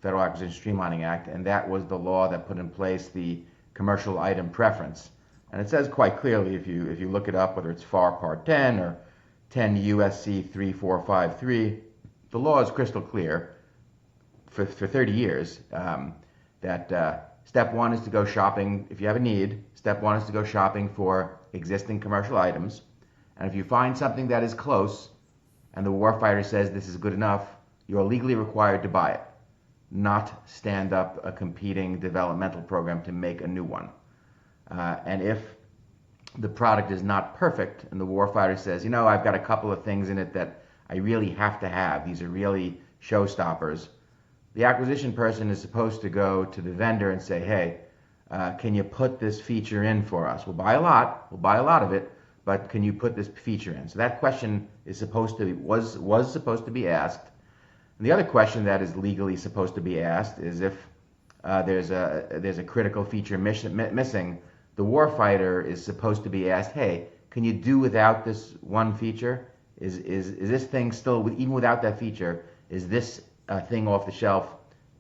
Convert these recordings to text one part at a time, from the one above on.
Federal Acquisition Streamlining Act, and that was the law that put in place the commercial item preference. And it says quite clearly, if you look it up, whether it's FAR Part 10 or 10 USC 3453, the law is crystal clear for 30 years that step one is to go shopping if you have a need. Step one is to go shopping for existing commercial items. And if you find something that is close and the warfighter says this is good enough, you're legally required to buy it, not stand up a competing developmental program to make a new one. And if the product is not perfect and the warfighter says, I've got a couple of things in it that I really have to have, these are really showstoppers, the acquisition person is supposed to go to the vendor and say, hey, can you put this feature in for us? We'll buy a lot of it, but can you put this feature in? So that question is was supposed to be asked. And the other question that is legally supposed to be asked is if there's a critical feature missing, the warfighter is supposed to be asked, hey, can you do without this one feature? Is this thing still, even without that feature, is this thing off the shelf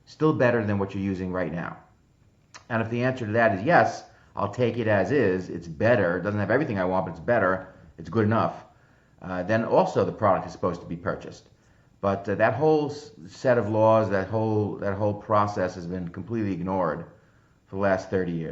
still better than what you're using right now? And if the answer to that is yes, I'll take it as is, it's better, it doesn't have everything I want, but it's better, it's good enough, then also the product is supposed to be purchased. But that whole set of laws, that whole process has been completely ignored for the last 30 years.